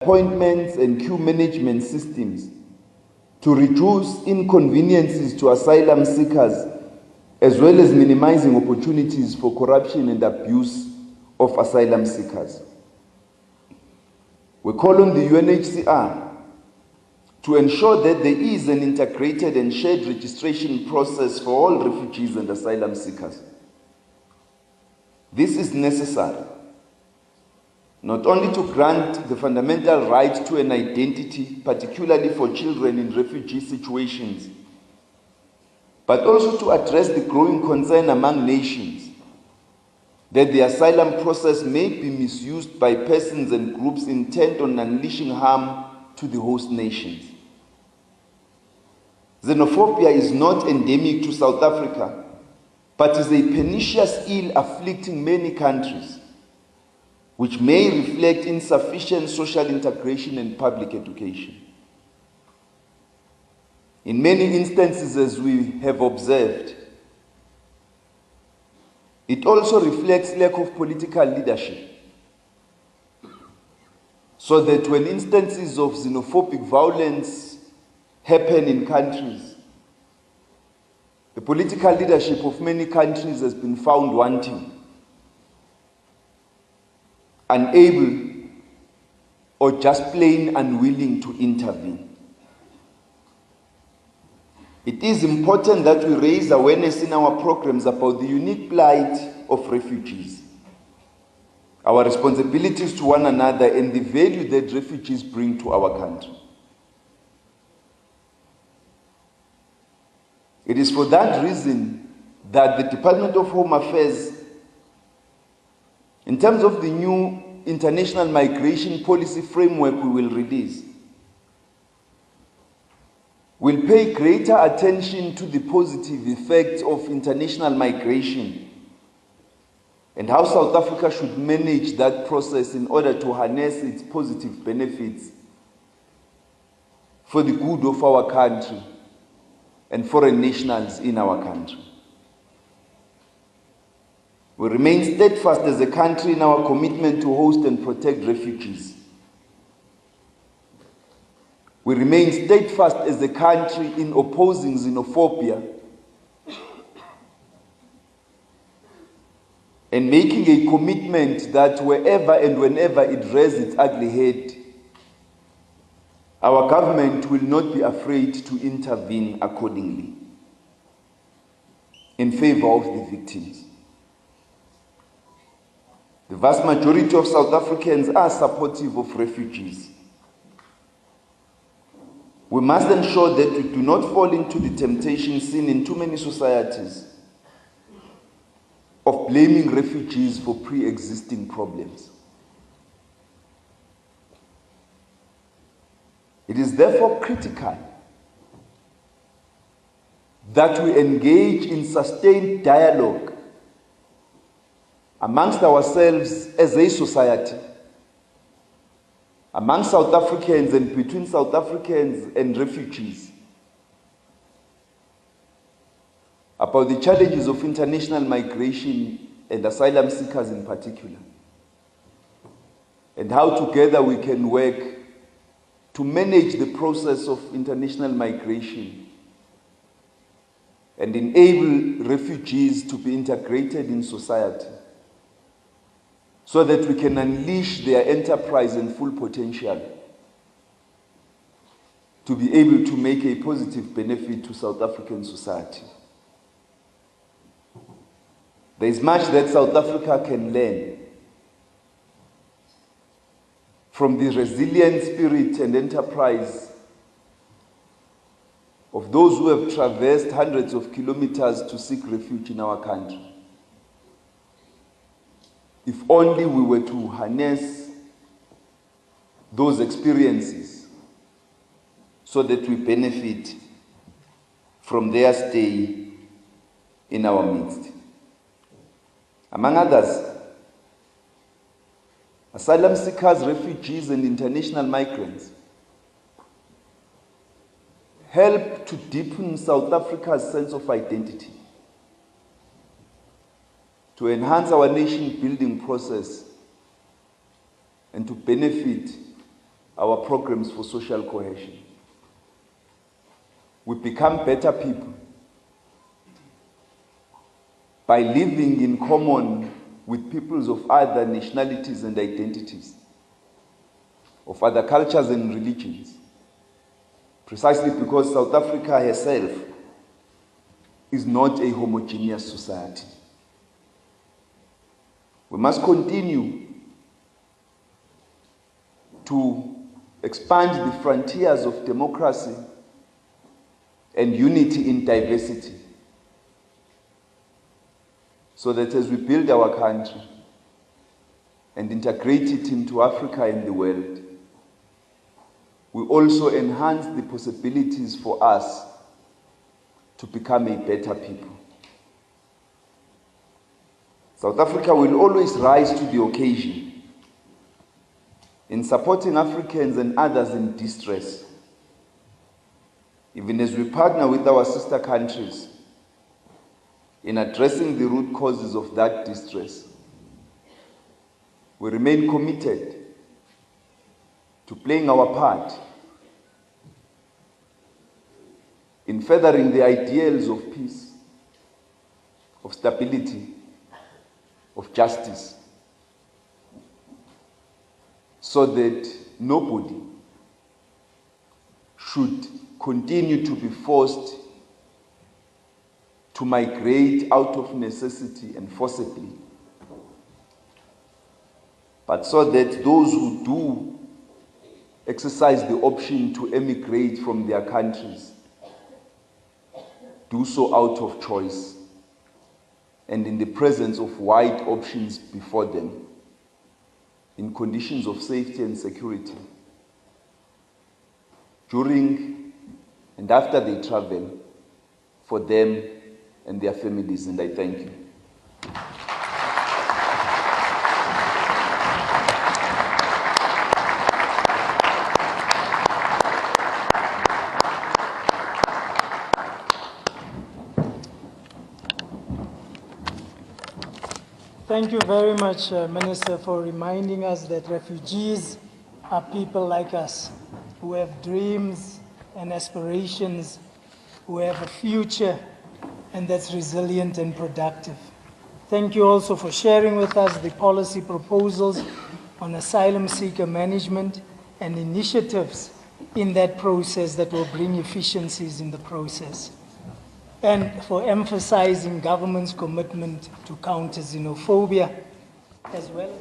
appointments and queue management systems to reduce inconveniences to asylum seekers, as well as minimizing opportunities for corruption and abuse of asylum seekers. We call on the UNHCR to ensure that there is an integrated and shared registration process for all refugees and asylum seekers. This is necessary not only to grant the fundamental right to an identity, particularly for children in refugee situations, but also to address the growing concern among nations that the asylum process may be misused by persons and groups intent on unleashing harm to the host nations. Xenophobia is not endemic to South Africa, but is a pernicious ill afflicting many countries, which may reflect insufficient social integration and public education. In many instances, as we have observed, it also reflects lack of political leadership, so that when instances of xenophobic violence happen in countries, the political leadership of many countries has been found wanting, unable, or just plain unwilling to intervene. It is important that we raise awareness in our programs about the unique plight of refugees, our responsibilities to one another, and the value that refugees bring to our country. It is for that reason that the Department of Home Affairs, in terms of the new international migration policy framework we will release, will pay greater attention to the positive effects of international migration and how South Africa should manage that process in order to harness its positive benefits for the good of our country and foreign nationals in our country. We remain steadfast as a country in our commitment to host and protect refugees. We remain steadfast as a country in opposing xenophobia and making a commitment that wherever and whenever it raises its ugly head, our government will not be afraid to intervene accordingly in favor of the victims. The vast majority of South Africans are supportive of refugees. We must ensure that we do not fall into the temptation seen in too many societies of blaming refugees for pre-existing problems. It is therefore critical that we engage in sustained dialogue amongst ourselves as a society, among South Africans and between South Africans and refugees, about the challenges of international migration and asylum seekers in particular, and how together we can work to manage the process of international migration and enable refugees to be integrated in society so that we can unleash their enterprise and full potential to be able to make a positive benefit to South African society. There is much that South Africa can learn from the resilient spirit and enterprise of those who have traversed hundreds of kilometers to seek refuge in our country. If only we were to harness those experiences so that we benefit from their stay in our midst. Among others, asylum seekers, refugees, and international migrants help to deepen South Africa's sense of identity, to enhance our nation-building process, and to benefit our programs for social cohesion. We become better people by living in common with peoples of other nationalities and identities, of other cultures and religions, precisely because South Africa herself is not a homogeneous society. We must continue to expand the frontiers of democracy and unity in diversity, so that as we build our country and integrate it into Africa and the world, we also enhance the possibilities for us to become a better people. South Africa will always rise to the occasion in supporting Africans and others in distress, even as we partner with our sister countries in addressing the root causes of that distress. We remain committed to playing our part in furthering the ideals of peace, of stability, of justice, so that nobody should continue to be forced to migrate out of necessity and forcibly, but so that those who do exercise the option to emigrate from their countries do so out of choice and in the presence of wide options before them, in conditions of safety and security, during and after they travel, for them and their families. And I thank you. Thank you very much, Minister, for reminding us that refugees are people like us, who have dreams and aspirations, who have a future, and that's resilient and productive. Thank you also for sharing with us the policy proposals on asylum seeker management and initiatives in that process that will bring efficiencies in the process, and for emphasizing government's commitment to counter xenophobia as well.